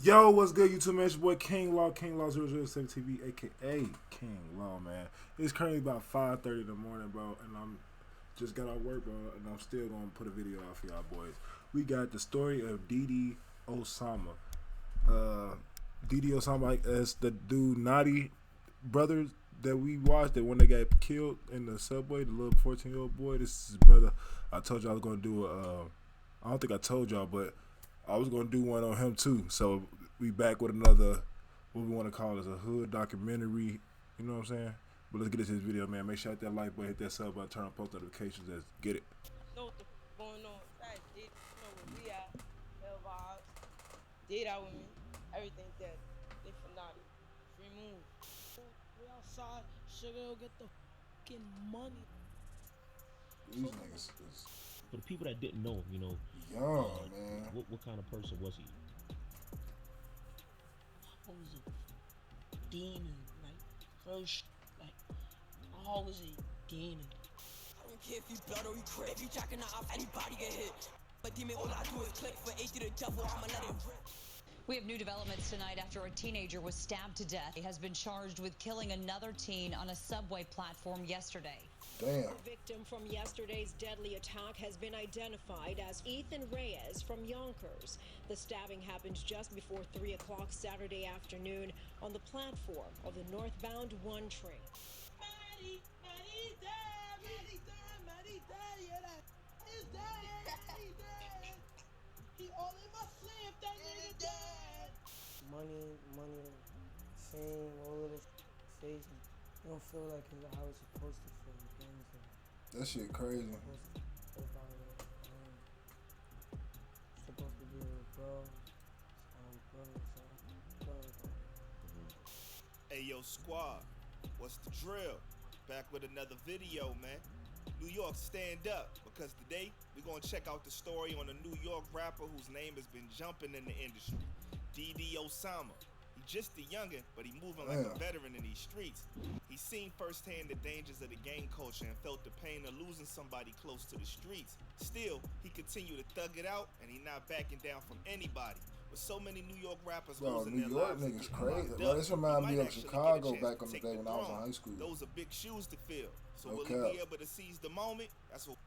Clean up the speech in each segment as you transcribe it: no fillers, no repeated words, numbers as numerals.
Yo, what's good, YouTube man? It's your boy King Law 007 TV, aka King Law, man. It's currently about 5:30 in the morning, bro, and I'm just got out work, bro, and I'm still gonna put a video out for y'all boys. We got the story of Osama. Uh, Osama, like as the dude Notti brothers that we watched, that when they got killed in the subway, the little 14-year-old boy. This is his brother. I told y'all I was gonna do a. I don't think I told y'all, but I was gonna do one on him too. So we back with another, what we want to call it, a hood documentary. You know what I'm saying? But let's get into this video, man. Make sure you hit that like button, hit that sub button, turn on post notifications. Let's get it. Know what the going on. That did know where we at. Hell vibes. Did out with me. Everything dead. They fanatic. Free move. We outside. Sugar will get the fucking money. These niggas is For the people that didn't know, young, man. what kind of person was he? I was a demon. Like, first, like, I was a demon. I don't care if you blood or you crip. If you jacking out, anybody get hit. But demon, all I do is click for H to the devil. I'ma let it rip. We have new developments tonight after a teenager was stabbed to death. He has been charged with killing another teen on a subway platform yesterday. Damn. The victim from yesterday's deadly attack has been identified as Ethan Reyes from Yonkers. The stabbing happened just before 3 o'clock Saturday afternoon on the platform of the northbound 1 train. Maddie dead, yeah, that is dead, he dead. He all in my sleep, that nigga dead. Money, fame, all of this face. You don't feel like it's how it's supposed to feel. You know what I'm That shit crazy. supposed to be a bro. Hey yo, squad, what's the drill? Back with another video, man. New York, stand up, because today we're gonna check out the story on a New York rapper whose name has been jumping in the industry, Osama. He just a youngin', but he moving like a veteran in these streets. He's seen firsthand the dangers of the gang culture and felt the pain of losing somebody close to the streets. Still, he continued to thug it out, and he not backing down from anybody. With so many New York rappers Bro, losing New their York lives and niggas getting crazy. locked Bro, up, this he remind might me of actually get a Chicago chance back to in the take day when I was in throne. high school. Those are big shoes to fill. So will Okay. he be able to seize the moment? That's what.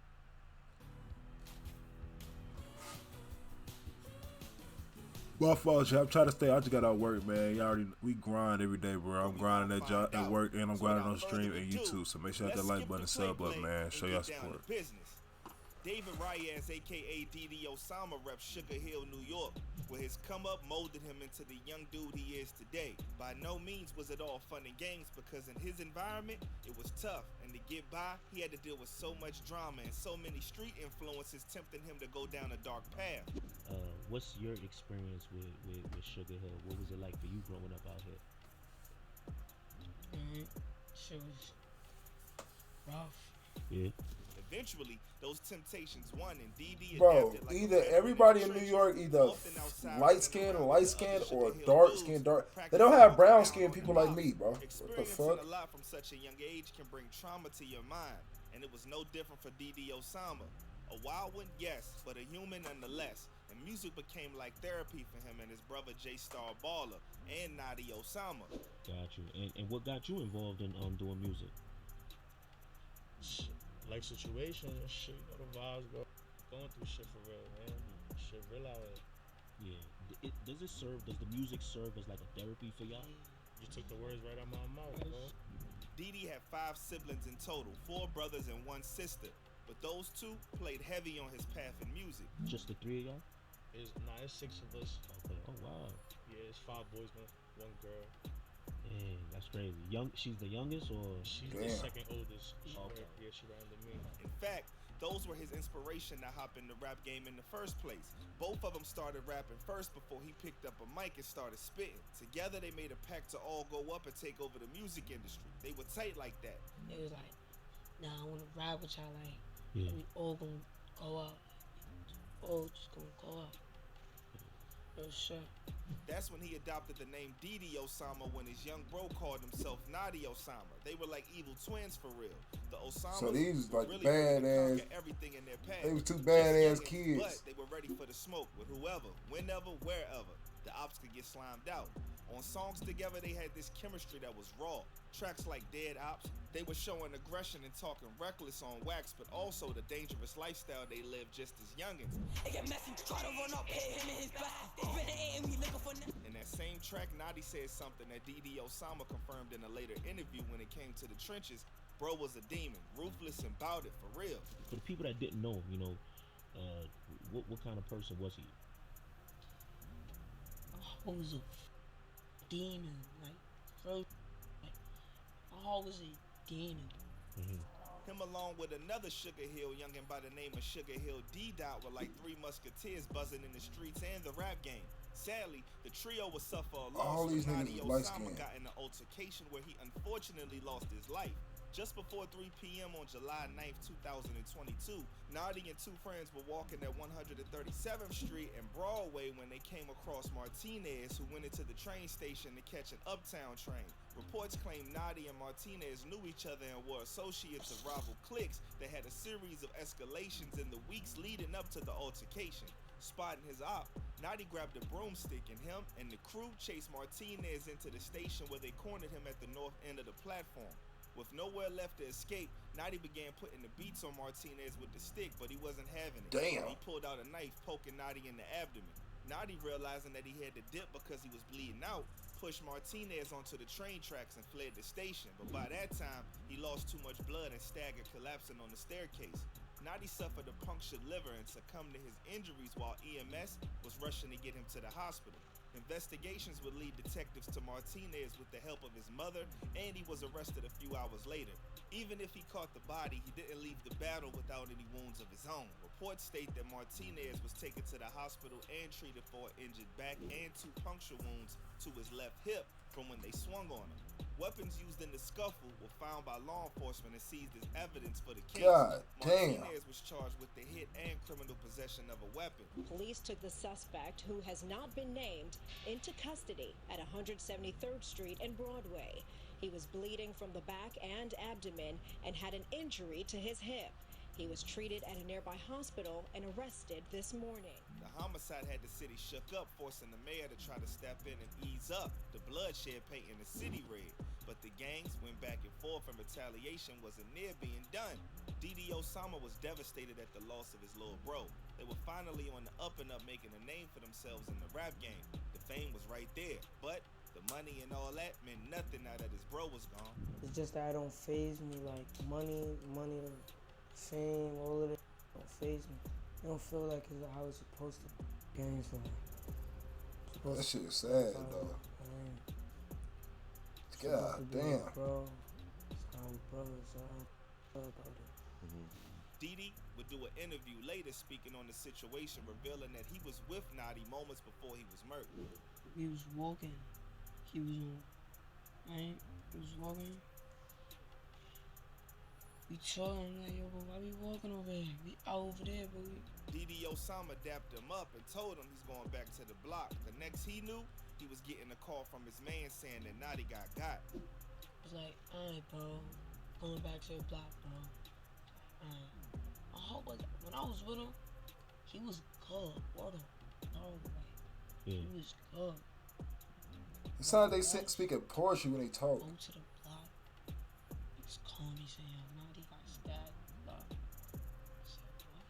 My fault, I'm trying to stay. I just got out work, man. We grind every day, bro. I'm grinding that job at work, and I'm grinding on stream and YouTube. So make sure you hit that like button, sub up, man. Show y'all support. David Reyes, aka Osama, reps Sugar Hill, New York, where his come up molded him into the young dude he is today. By no means was it all fun and games, because in his environment, it was tough. And to get by, he had to deal with so much drama and so many street influences tempting him to go down a dark path. What's your experience with Sugar Hill? What was it like for you growing up out here? Shit was rough. Yeah. Eventually, those temptations won, and DD Bro, adapted like a either veteran everybody in the New trenches, York either often outside light skinned, or dark skinned, dark. They practicing don't have walking brown down skinned on people the like block. me, bro. What the Experiencing fuck? a lot from such a young age can bring trauma to your mind, and it was no different for Osama. A wild one, yes, but a human nonetheless. And music became like therapy for him and his brother J-Star Baller and Notti Osama. Got you. And what got you involved in doing music? Like situation and shit, you know the vibes, bro. Going through shit for real, man. Shit real out here. Yeah. Does the music serve as like a therapy for y'all? You took the words right out my mouth, bro. Didi had 5 siblings in total, 4 brothers and 1 sister. But those 2 played heavy on his path in music. Just the 3 of y'all? It's 6 of us. Okay. Oh wow. Yeah, it's 5 boys, man. 1 girl. Dang, that's crazy. She's the youngest, or She's Damn. the second oldest. Okay. Yeah, she right under me. In fact, those were his inspiration to hop in the rap game in the first place. Both of them started rapping first before he picked up a mic and started spitting. Together they made a pact to all go up and take over the music industry. They were tight like that. It was like, nah, I wanna ride with y'all, like, yeah. we all gonna go up. All just gonna go up. Oh shit. That's when he adopted the name Osama when his young bro called himself Notti Osama. They were like evil twins for real. The Osamas So these were like really ready to badass. conquer everything in their path. They was 2 Just badass youngins, kids. But they were ready for the smoke with whoever, whenever, wherever. the ops could get slimed out. On songs together, they had this chemistry that was raw. Tracks like Dead Ops, they were showing aggression and talking reckless on wax, but also the dangerous lifestyle they lived just as youngins. It get messy, try to run up, hit him in his back. It's been an A and we looking for In that same track, Notti said something that Osama confirmed in a later interview when it came to the trenches. Bro was a demon, ruthless and bout it for real. For the people that didn't know him, you know, what kind of person was he? I was a demon, like, bro. Like, I was a demon. Him along with another Sugar Hill youngin' by the name of Sugar Hill D-Dot were like three musketeers buzzing in the streets and the rap game. Sadly, the trio would suffer a All loss these when niggas Notti light Osama skinned. got in an altercation where he unfortunately lost his life. Just before 3 p.m. on July 9th, 2022, Notti and two friends were walking at 137th Street and Broadway when they came across Martinez, who went into the train station to catch an uptown train. Reports claim Notti and Martinez knew each other and were associates of rival cliques that had a series of escalations in the weeks leading up to the altercation. Spotting his op, Notti grabbed a broomstick and him and the crew chased Martinez into the station where they cornered him at the north end of the platform. With nowhere left to escape, Notti began putting the beats on Martinez with the stick, but he wasn't having it. Damn. He pulled out a knife, poking Notti in the abdomen. Notti, realizing that he had to dip because he was bleeding out, pushed Martinez onto the train tracks and fled the station. But by that time, he lost too much blood and staggered, collapsing on the staircase. Notti suffered a punctured liver and succumbed to his injuries while EMS was rushing to get him to the hospital. Investigations would lead detectives to Martinez with the help of his mother, and he was arrested a few hours later. Even if he caught the body, he didn't leave the battle without any wounds of his own. Reports state that Martinez was taken to the hospital and treated for an injured back and 2 puncture wounds to his left hip from when they swung on him. Weapons used in the scuffle were found by law enforcement and seized as evidence for the case. God damn. Martinez was charged with the hit and criminal possession of a weapon. Police took the suspect, who has not been named, into custody at 173rd Street and Broadway. He was bleeding from the back and abdomen and had an injury to his hip. He was treated at a nearby hospital and arrested this morning. The homicide had the city shook up, forcing the mayor to try to step in and ease up the bloodshed painting the city red. But the gangs went back and forth and retaliation wasn't near being done. Osama was devastated at the loss of his little bro. They were finally on the up and up, making a name for themselves in the rap game. The fame was right there, but the money and all that meant nothing now that his bro was gone. It's just that it don't phase me. Like money, fame, all of it don't phase me. I don't feel like it's how it's supposed to be. Games like That shit is sad, though. God damn. Bro, it's how we brothers. So I don't feel about it. Didi would do an interview later speaking on the situation, revealing that he was with Notti moments before he was murdered. We was walking. He was on, right? He was walking. We chillin', like, yo, but why we walking over here? We out over there, but we... Osama dapped him up and told him he's going back to the block. The next he knew, he was getting a call from his man saying that Notti got. I was like, alright, bro. Going back to the block, bro. Alright. I hope when I was with him, he was good. What a dog, like. Yeah. He was good. It sounds like they speak at Porsche when they talk. Go to the block. He just called me saying, yo, Notti got stabbed. Block. I said, what?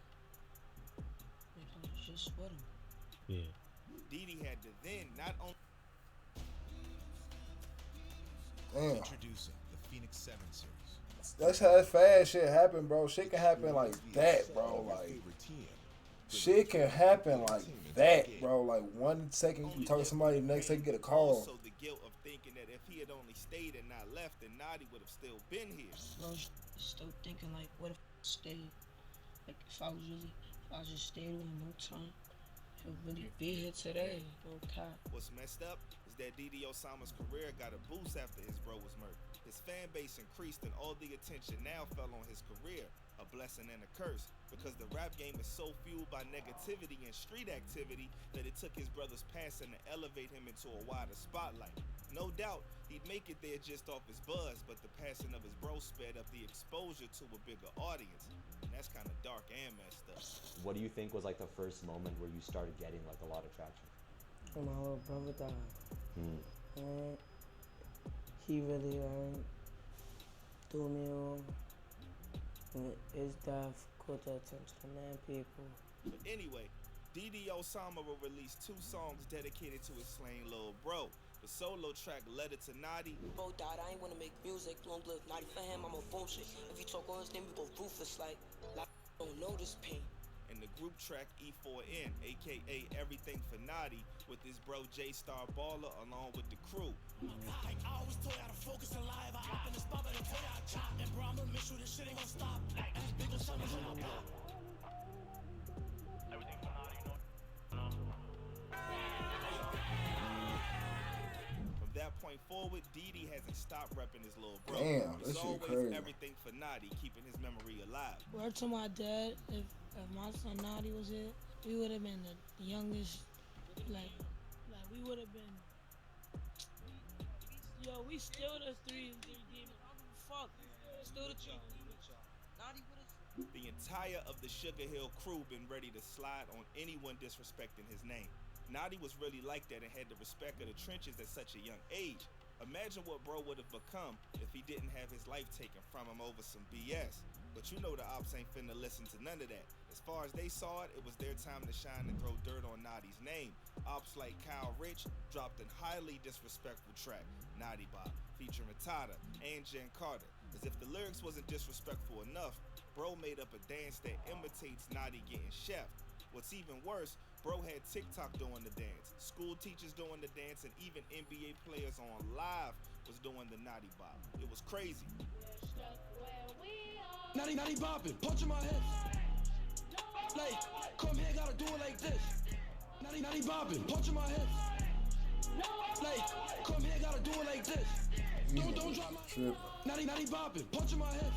Like, I was just with him. Yeah. Didi had to then not only Introducing the Phoenix 7 series. That's how fast shit happen, bro. Shit can happen like that, bro. Like, shit can happen like that, bro. Like 1 second you talk to somebody, the next second you get a call. Also the guilt of thinking that if he had only stayed and not left, then Notti would have still been here. Bro, still thinking like, what if I stayed? Like, if I just stayed with him no time, he'll really be here today. No cap. What's messed up is that Osama's career got a boost after his bro was murdered. His fan base increased and all the attention now fell on his career, a blessing and a curse, because the rap game is so fueled by negativity and street activity that it took his brother's passing to elevate him into a wider spotlight. No doubt, he'd make it there just off his buzz, but the passing of his bro sped up the exposure to a bigger audience. And that's kind of dark and messed up. What do you think was like the first moment where you started getting like a lot of traction? when my little brother died. And he really threw me wrong. When his death caught the attention of many people. But anyway, Osama will release 2 songs dedicated to his slain little bro. The solo track Letter to Notti. Bro died, I ain't wanna make music, long live Notti. For him, I'm a bullshit. If you talk on his name, we both ruthless, like don't know this pain. And the group track E4N, aka Everything for Notti, with his bro J-Star Baller along with the crew. I always told y'all to focus and live. I up in the spot, but I told y'all to chop. And bro, I'm gonna make sure this shit ain't gonna stop. And this big ol' something in my block. Everything for Notti, you know. From that point forward, Didi hasn't stopped repping his little bro. Damn, it's this shit always crazy. Everything for Notti, keeping his memory alive. Word to my dad, if my son Notti was here, we would have been the youngest, like we would have been. Yo, we still the 3 demons. I don't give a fuck. Still the 3 demons. Notti with us. The entire of the Sugar Hill crew been ready to slide on anyone disrespecting his name. Notti was really like that and had the respect of the trenches at such a young age. Imagine what bro would have become if he didn't have his life taken from him over some BS. But you know the ops ain't finna listen to none of that. As far as they saw it, it was their time to shine and throw dirt on Notti's name. Ops like Kyle Rich dropped a highly disrespectful track, Notti Bop, featuring Tada and Jen Carter. As if the lyrics wasn't disrespectful enough, bro made up a dance that imitates Notti getting chefed. What's even worse, bro had TikTok doing the dance, school teachers doing the dance, and even NBA players on live was doing the Notti Bop. It was crazy. Notti bopping, punch in my head. Like, come here, gotta do it like this. Notti bopping, punch in my head. Like, come here, gotta do it like this. Don't drop my Notti bopping, punch in my head.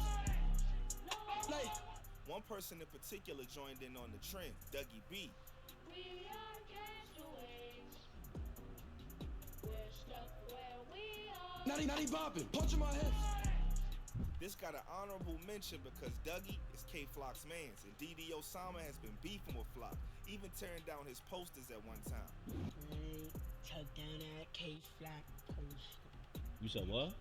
Like, one person in particular joined in on the trend, Dougie B. we are castaways. We're stuck where we are. Notti bopping, punch in my head. This got an honorable mention because Dougie is K-Flock's mans, and Osama has been beefing with Flock, even tearing down his posters at one time. Took down that K-Flock poster. You said what?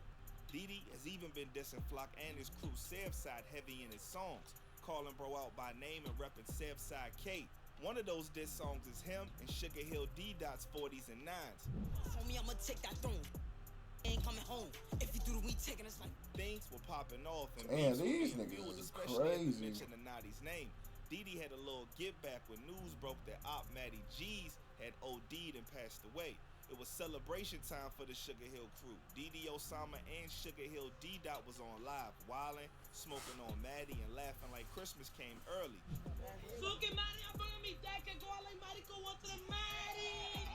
Has even been dissing Flock and his crew Side heavy in his songs, calling bro out by name and repping Side K. One of those diss songs is him and Sugar Hill D-Dot's 40s and 9s. For me, I'ma take that throne. Ain't coming home. If you do the we taking us like things were popping off and damn, beats these were being niggas fueled, is especially as crazy. they mentioned the Notti's name. Didi had a little get back when news broke that Op Matty G's had OD'd and passed away. It was celebration time for the Sugar Hill crew. Osama and Sugar Hill D-Dot was on live, wildin', smoking on Matty and laughing like Christmas came early. So que Maddie, I'm bringing me that can go out like Maddie go up to the Maddie.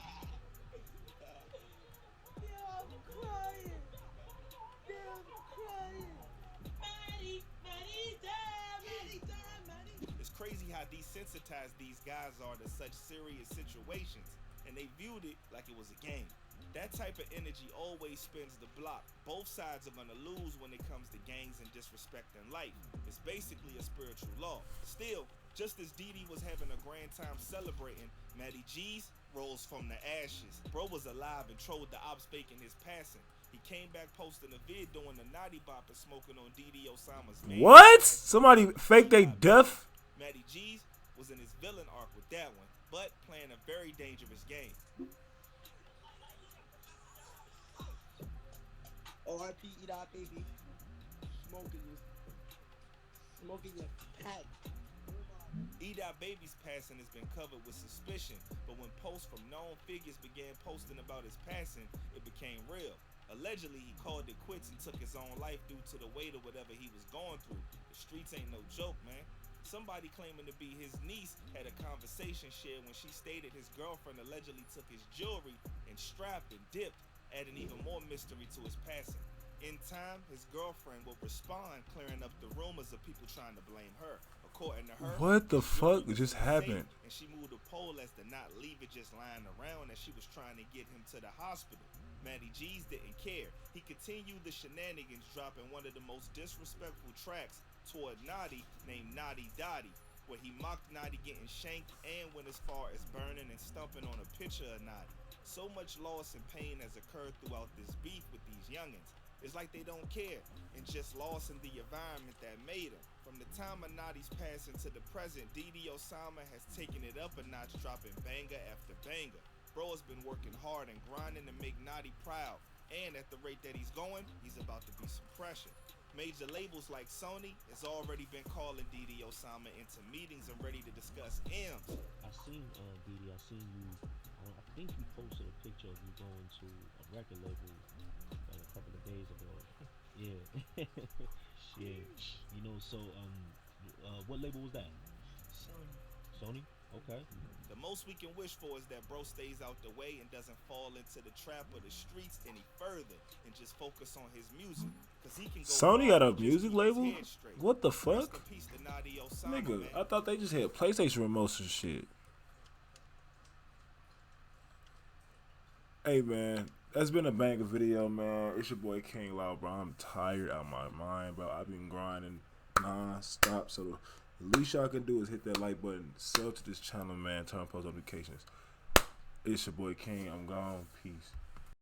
Yo, I'm crying. Yo, I'm crying. Maddie died. It's crazy how desensitized these guys are to such serious situations, and they viewed it like it was a game. That type of energy always spins the block. Both sides are gonna lose when it comes to gangs and disrespect in life. It's basically a spiritual law. Still, just as Didi was having a grand time celebrating, Matty G's rose from the ashes. Bro was alive and trolled the ops faking his passing. He came back posting a vid doing the Notti Bop and smoking on Osama's name. What? Somebody faked they death? Matty G's was in his villain arc with that one, but playing a very dangerous game. RIP, eat out, baby. Smoking your pack. E-Dot Baby's passing has been covered with suspicion, but when posts from known figures began posting about his passing, it became real. Allegedly, he called it quits and took his own life due to the weight of whatever he was going through. The streets ain't no joke, man. Somebody claiming to be his niece had a conversation shared when she stated his girlfriend allegedly took his jewelry and strapped and dipped, adding even more mystery to his passing. In time, his girlfriend will respond, clearing up the rumors of people trying to blame her. According to her, What the fuck just happened? and she moved a pole as to not leave it just lying around as she was trying to get him to the hospital. Matty G's didn't care. He continued the shenanigans, dropping one of the most disrespectful tracks toward Notti named Notti Dotty, where he mocked Notti getting shanked and went as far as burning and stumping on a picture of Notti. So much loss and pain has occurred throughout this beef with these youngins. It's like they don't care and just lost in the environment that made them. From the time of Notti's passing to the present, Osama has taken it up a notch, dropping banger after banger. Bro has been working hard and grinding to make Notti proud. And at the rate that he's going, he's about to be some pressure. Major labels like Sony has already been calling Osama into meetings and ready to discuss M's. I seen I seen you. I think you posted a picture of you going to a record label like a couple of days ago. Yeah, yeah. You know, so what label was that? Sony. Okay. The most we can wish for is that bro stays out the way and doesn't fall into the trap of the streets any further and just focus on his music. Cause he can go Sony got a music label? What the fuck? Nigga, I thought they just had PlayStation remotes and shit. Hey man, that's been a banger video, man. It's your boy King Loud, bro. I'm tired out of my mind, bro. I've been grinding non-stop, so the least y'all can do is hit that like button, sub to this channel, man, turn on post notifications. It's your boy King. I'm gone. Peace.